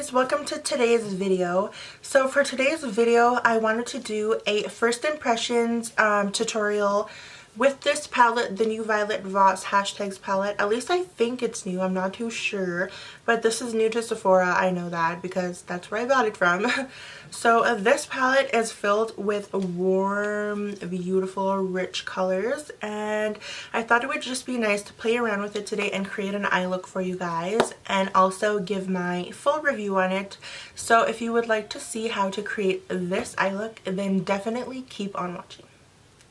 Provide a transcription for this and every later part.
guys, welcome to today's video. So for today's video I wanted to do a first impressions tutorial with this palette, the new Violet Voss palette. At least I think it's new, I'm not too sure, but this is new to Sephora. I know that because that's where I got it from. So this palette is filled with warm, beautiful, rich colors, and I thought it would just be nice to play around with it today and create an eye look for you guys and also give my full review on it. So if you would like to see how to create this eye look, then definitely keep on watching.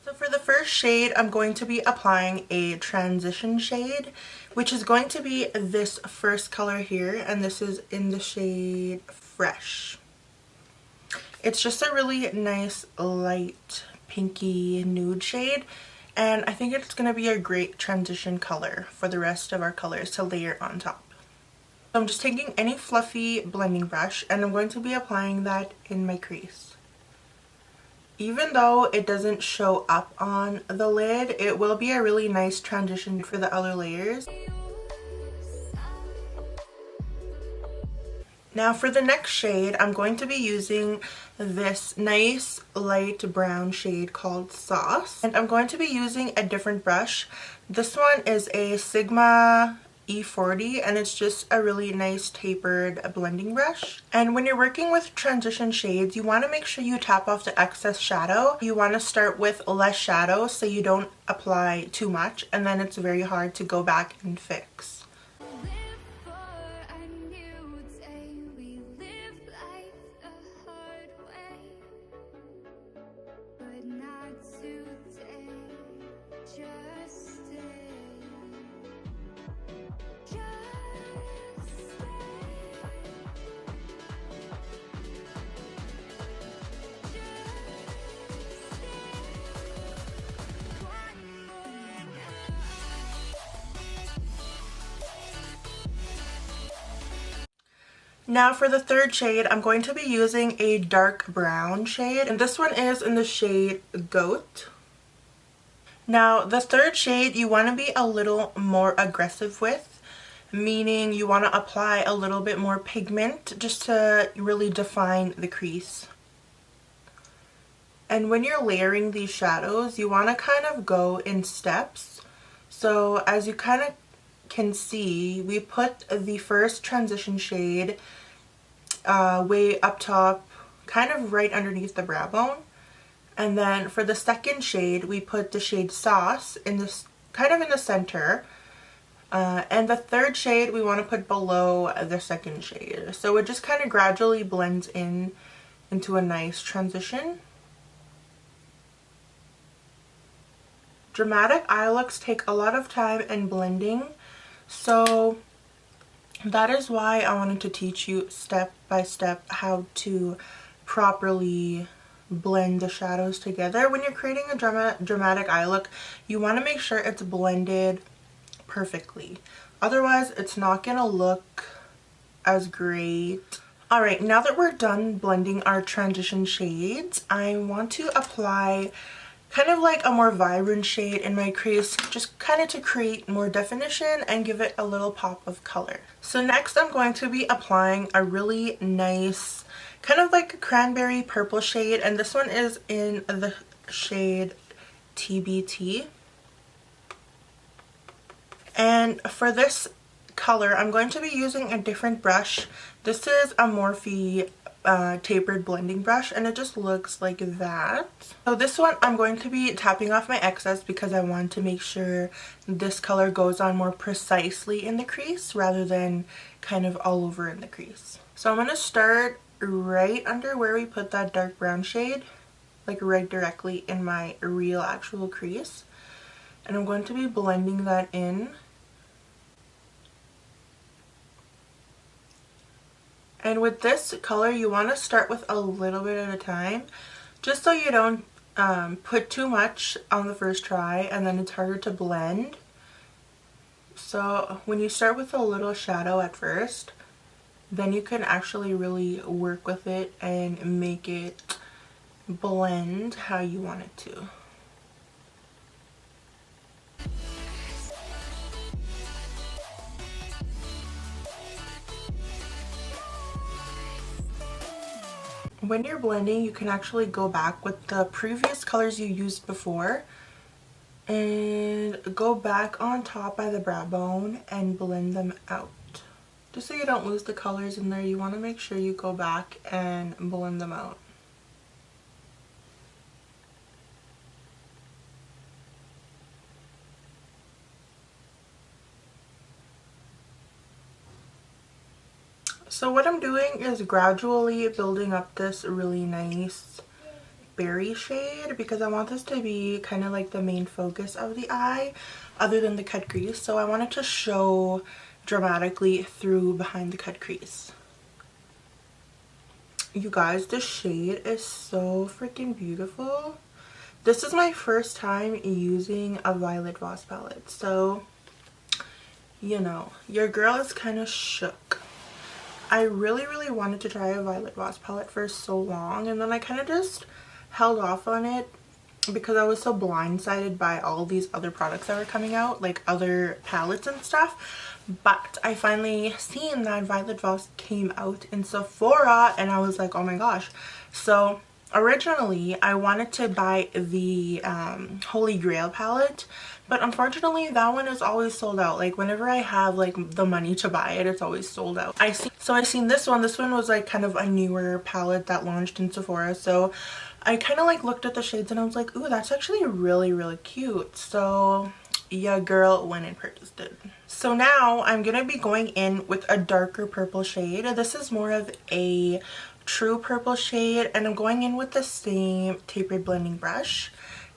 So for the first shade, I'm going to be applying a transition shade, which is going to be this first color here, and this is in the shade Fresh. It's just a really nice light pinky nude shade, and I think it's going to be a great transition color for the rest of our colors to layer on top. So I'm just taking any fluffy blending brush and I'm going to be applying that in my crease. Even though it doesn't show up on the lid, it will be a really nice transition for the other layers. Now for the next shade, I'm going to be using this nice light brown shade called Sauce. And I'm going to be using a different brush. This one is a Sigma E40 and it's just a really nice tapered blending brush. And when you're working with transition shades, you want to make sure you tap off the excess shadow. You want to start with less shadow so you don't apply too much, and then it's very hard to go back and fix. Now for the third shade, I'm going to be using a dark brown shade, and this one is in the shade Goat. Now the third shade you want to be a little more aggressive with, meaning you want to apply a little bit more pigment just to really define the crease. And when you're layering these shadows, you want to kind of go in steps. So as you kind of can see, we put the first transition shade way up top, kind of right underneath the brow bone, and then for the second shade we put the shade Sauce in this kind of in the center, and the third shade we want to put below the second shade, so it just kind of gradually blends in into a nice transition. Dramatic eye looks take a lot of time and blending, so that is why I wanted to teach you step by step how to properly blend the shadows together. When you're creating a dramatic eye look, you want to make sure it's blended perfectly. Otherwise, it's not going to look as great. Alright, now that we're done blending our transition shades, I want to apply kind of like a more vibrant shade in my crease, just kind of to create more definition and give it a little pop of color. So next I'm going to be applying a really nice kind of like a cranberry purple shade, and this one is in the shade TBT. And for this color I'm going to be using a different brush. This is a Morphe tapered blending brush, and it just looks like that. So this one I'm going to be tapping off my excess because I want to make sure this color goes on more precisely in the crease rather than kind of all over in the crease. So I'm going to start right under where we put that dark brown shade, like right directly in my real actual crease, and I'm going to be blending that in. And with this color, you want to start with a little bit at a time, just so you don't put too much on the first try and then it's harder to blend. So when you start with a little shadow at first, then you can actually really work with it and make it blend how you want it to. when you're blending, you can actually go back with the previous colors you used before and go back on top by the brow bone and blend them out. Just so you don't lose the colors in there, you want to make sure you go back and blend them out. So what I'm doing is gradually building up this really nice berry shade because I want this to be kind of like the main focus of the eye other than the cut crease. So I want it to show dramatically through behind the cut crease. You guys, this shade is so freaking beautiful. This is my first time using a Violet Voss palette, so you know, your girl is kind of shook. I really wanted to try a Violet Voss palette for so long, and then I kind of just held off on it because I was so blindsided by all these other products that were coming out, like other palettes and stuff. But I finally seen that Violet Voss came out in Sephora and I was like, oh my gosh. So originally I wanted to buy the Holy Grail palette, but unfortunately that one is always sold out. Like whenever I have like the money to buy it, it's always sold out. I seen this one. This one was like kind of a newer palette that launched in Sephora, so I kind of like looked at the shades and I was like, ooh, that's actually really cute. So yeah, girl went and purchased it. So now I'm gonna be going in with a darker purple shade. This is more of a true purple shade, and I'm going in with the same tapered blending brush.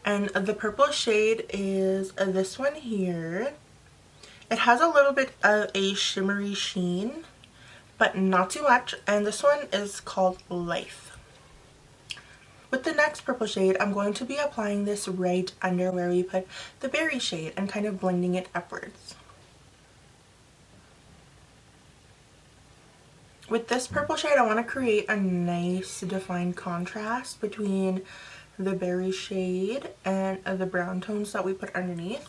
And the purple shade is this one here. It has a little bit of a shimmery sheen, but not too much. And this one is called Life. With the next purple shade, I'm going to be applying this right under where we put the berry shade and kind of blending it upwards. With this purple shade, I want to create a nice defined contrast between the berry shade and the brown tones that we put underneath.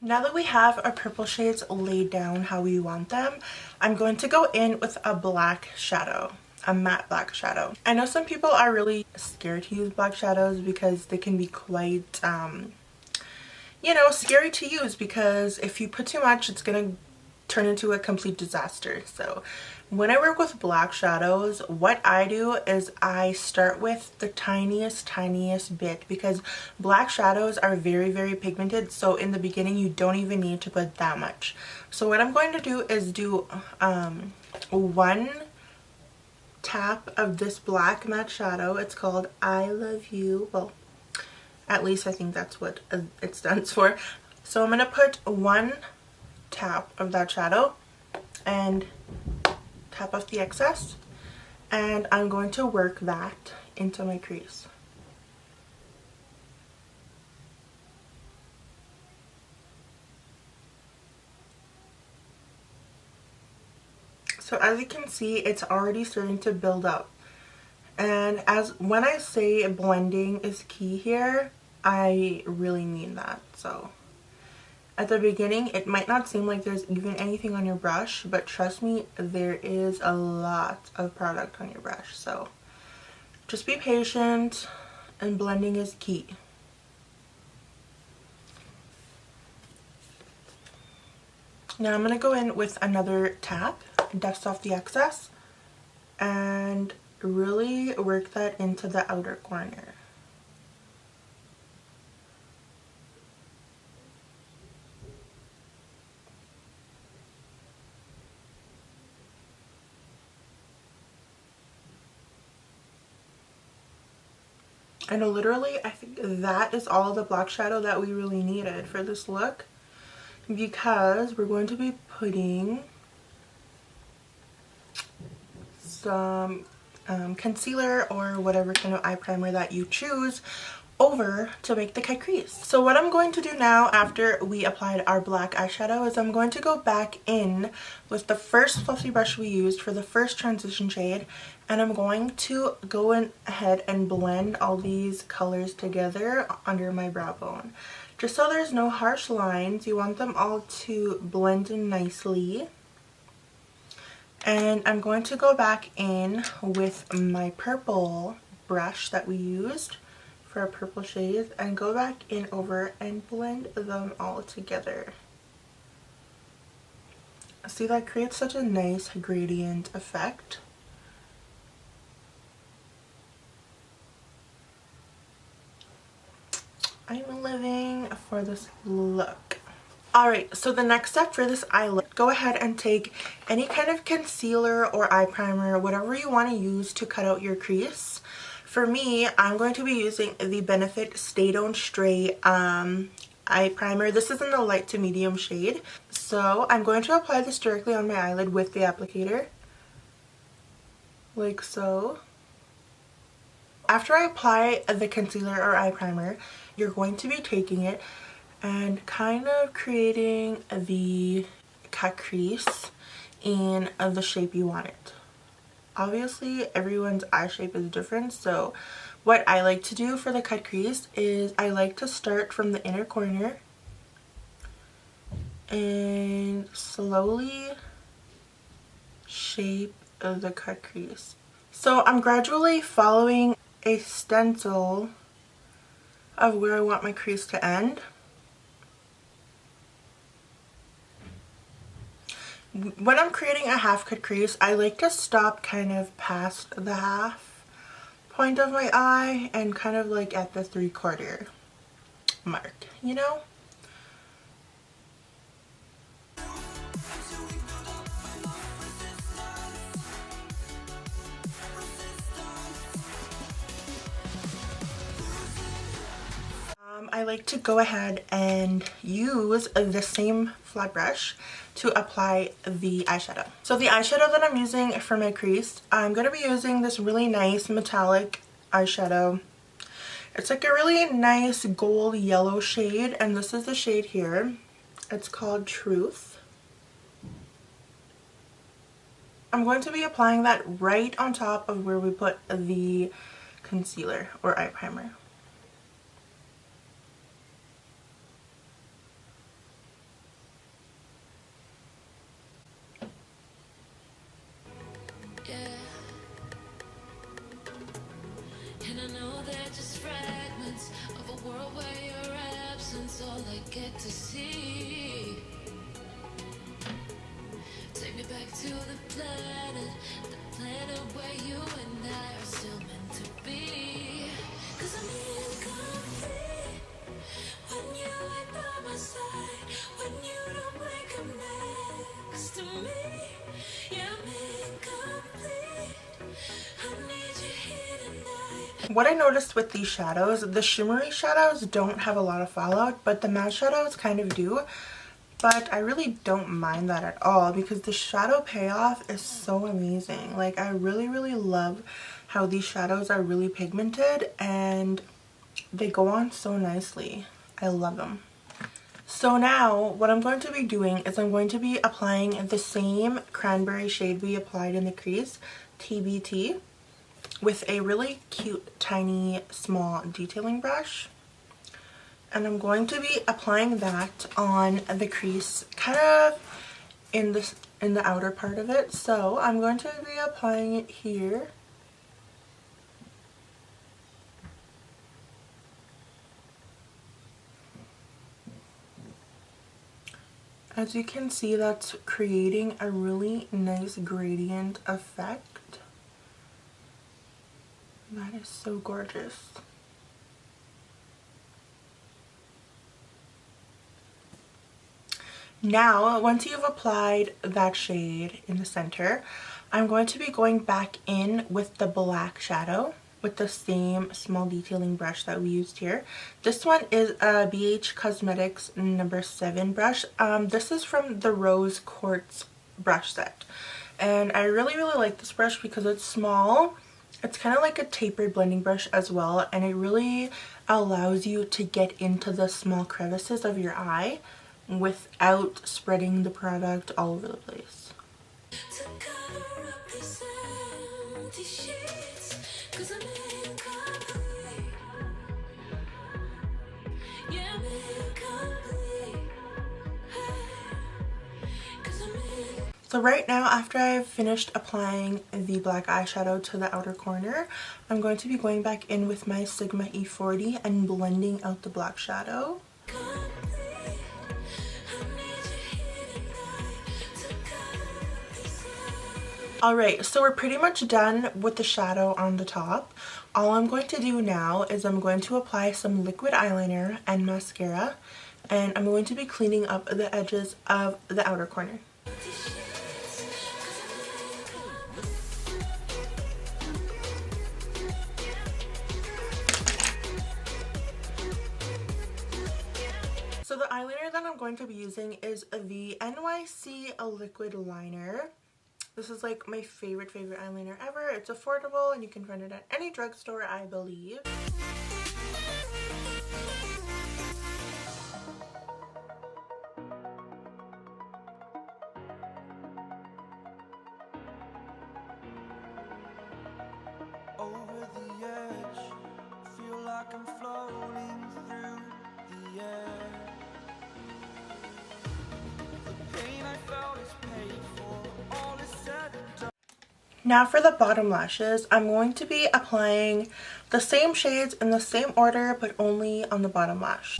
Now that we have our purple shades laid down how we want them, I'm going to go in with a black shadow, a matte black shadow. I know some people are really scared to use black shadows because they can be quite, you know, scary to use because if you put too much, it's going to turn into a complete disaster. So when I work with black shadows, what I do is I start with the tiniest bit because black shadows are very pigmented. So in the beginning, you don't even need to put that much. So what I'm going to do is do one tap of this black matte shadow. It's called I Love You. Well, at least I think that's what it stands for. So I'm going to put one tap of that shadow and tap off the excess, and I'm going to work that into my crease. So as you can see, it's already starting to build up, and when I say blending is key here, I really mean that. So at the beginning, it might not seem like there's even anything on your brush, but trust me, there is a lot of product on your brush. So just be patient, and blending is key. Now I'm going to go in with another tap, dust off the excess, and really work that into the outer corner. And literally, I think that is all the black shadow that we really needed for this look, because we're going to be putting some concealer or whatever kind of eye primer that you choose over to make the cut crease. So what I'm going to do now after we applied our black eyeshadow is I'm going to go back in with the first fluffy brush we used for the first transition shade, and I'm going to go ahead and blend all these colors together under my brow bone. Just so there's no harsh lines, you want them all to blend in nicely. And I'm going to go back in with my purple brush that we used for our purple shades and go back in over and blend them all together. See, that creates such a nice gradient effect. I'm living for this look. Alright, so the next step for this eye look, go ahead and take any kind of concealer or eye primer, whatever you want to use to cut out your crease. For me, I'm going to be using the Benefit Stay Don't Stray eye primer. This is in the light to medium shade. So I'm going to apply this directly on my eyelid with the applicator, like so. After I apply the concealer or eye primer, you're going to be taking it and kind of creating the cut crease in the shape you want it. Obviously, everyone's eye shape is different, so what I like to do for the cut crease is I like to start from the inner corner and slowly shape the cut crease. So I'm gradually following a stencil of where I want my crease to end. When I'm creating a half cut crease, I like to stop kind of past the half point of my eye and kind of like at the 3/4 mark, you know? I like to go ahead and use the same flat brush to apply the eyeshadow. So the eyeshadow that I'm using for my crease, I'm going to be using this really nice metallic eyeshadow. It's like a really nice gold yellow shade, and this is the shade here. It's called Truth. I'm going to be applying that right on top of where we put the concealer or eye primer. And I know they're just fragments of a world where your absence all I get to see. Take me back to the planet where you and I are still meant to be. 'Cause I'm incomplete when you ain't by my side, when you don't blink, I'm next to me. Yeah, I'm incomplete. I need you here tonight. What I noticed with these shadows, the shimmery shadows don't have a lot of fallout, but the matte shadows kind of do. But I really don't mind that at all because the shadow payoff is so amazing. Like, I really love how these shadows are really pigmented and they go on so nicely. I love them. So now what I'm going to be doing is I'm going to be applying the same cranberry shade we applied in the crease, TBT, with a really cute tiny small detailing brush. And I'm going to be applying that on the crease kind of in the outer part of it. So I'm going to be applying it here. As you can see, that's creating a really nice gradient effect. That is so gorgeous. Now, once you've applied that shade in the center, I'm going to be going back in with the black shadow with the same small detailing brush that we used here. This one is a BH Cosmetics number 7 brush. This is from the Rose Quartz brush set. And I really like this brush because it's small. It's kind of like a tapered blending brush as well, and it really allows you to get into the small crevices of your eye without spreading the product all over the place. To cover up these empty sheets, 'cause I'm incomplete. Yeah, I'm incomplete. Hey, 'cause I'm incomplete. So right now, after I've finished applying the black eyeshadow to the outer corner, I'm going to be going back in with my Sigma E40 and blending out the black shadow. Alright, so we're pretty much done with the shadow on the top. All I'm going to do now is I'm going to apply some liquid eyeliner and mascara, and I'm going to be cleaning up the edges of the outer corner. So the eyeliner that I'm going to be using is the NYC liquid liner. This is like my favorite eyeliner ever. It's affordable and you can find it at any drugstore, I believe. Over the edge, feel like I'm floating through the air. The pain I felt is paid for, all is said and done. Now for the bottom lashes, I'm going to be applying the same shades in the same order, but only on the bottom lash.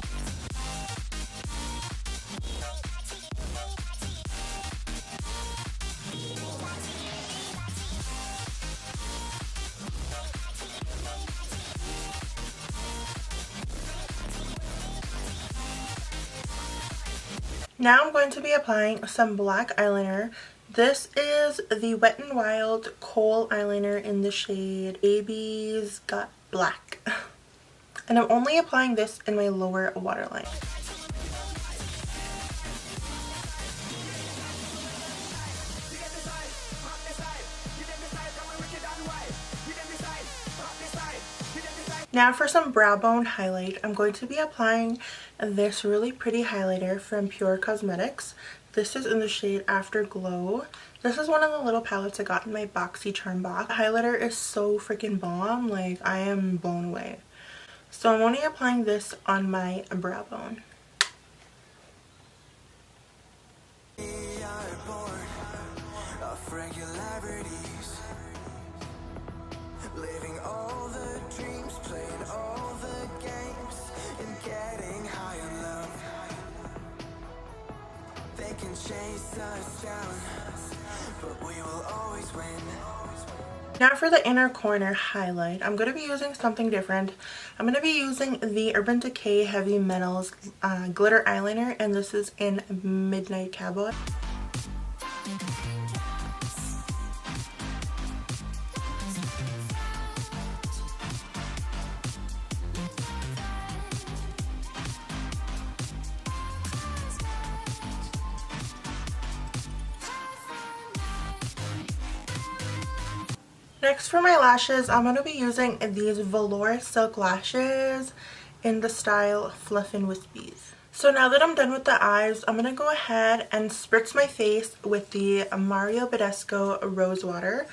Now I'm going to be applying some black eyeliner. This is the Wet n Wild Kohl eyeliner in the shade Baby's Got Black. And I'm only applying this in my lower waterline. Now for some brow bone highlight, I'm going to be applying this really pretty highlighter from Pure Cosmetics. This is in the shade Afterglow. This is one of the little palettes I got in my BoxyCharm box. The highlighter is so freaking bomb, like I am blown away. So I'm only applying this on my brow bone. We are born of regularities, living all the dreams, playing all the games, and getting high on love. They can chase us down, but we will always win. Now for the inner corner highlight, I'm going to be using something different. I'm going to be using the Urban Decay Heavy Metals glitter eyeliner, and this is in Midnight Cowboy. Next for my lashes, I'm going to be using these velour silk lashes in the style Fluff and Wispies. So now that I'm done with the eyes, I'm going to go ahead and spritz my face with the Mario Badescu Rose Water.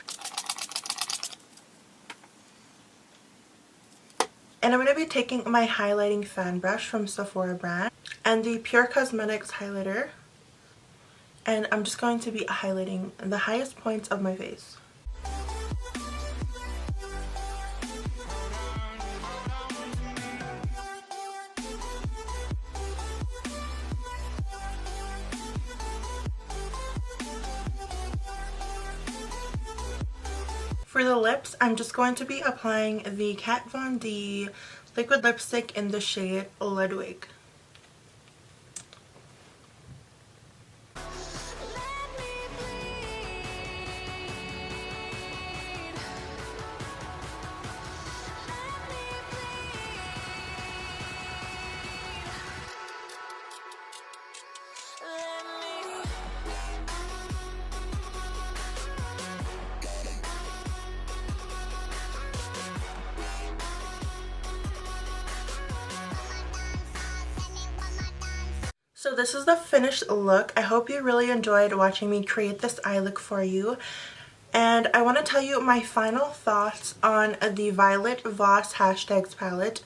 And I'm going to be taking my highlighting fan brush from Sephora brand and the Pure Cosmetics highlighter. And I'm just going to be highlighting the highest points of my face. For the lips, I'm just going to be applying the Kat Von D liquid lipstick in the shade Ludwig. So this is the finished look. I hope you really enjoyed watching me create this eye look for you. And I want to tell you my final thoughts on the Violet Voss Hashtags palette.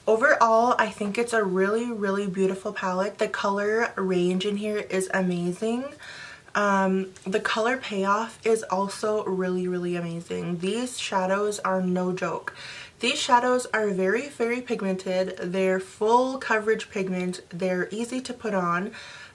Overall, I think it's a really beautiful palette. The color range in here is amazing. The color payoff is also really amazing. These shadows are no joke. These shadows are very pigmented. They're full coverage pigment. They're easy to put on.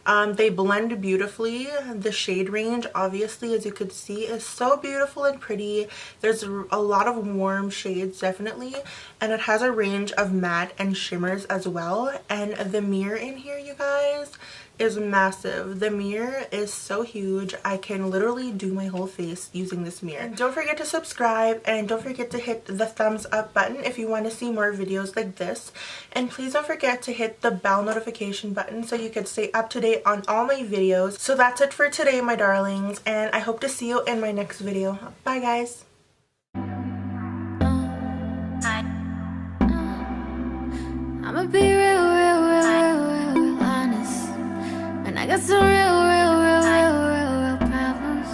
They blend beautifully. The shade range, obviously, as you could see, is so beautiful and pretty. There's a lot of warm shades, definitely, and it has a range of matte and shimmers as well. And the mirror in here, you guys, is massive. The mirror is so huge. I can literally do my whole face using this mirror. And don't forget to subscribe, and don't forget to hit the thumbs up button if you want to see more videos like this. And please don't forget to hit the bell notification button so you can stay up to date on all my videos. So that's it for today, my darlings, and I hope to see you in my next video. Bye, guys. I'ma be real honest. And I got some real problems.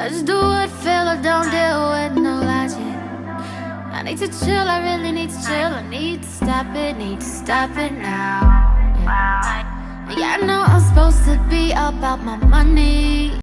I just do what feel or don't deal with no logic. I need to chill, I really need to chill. I need to stop it now. Yeah, I know I'm supposed to be about my money.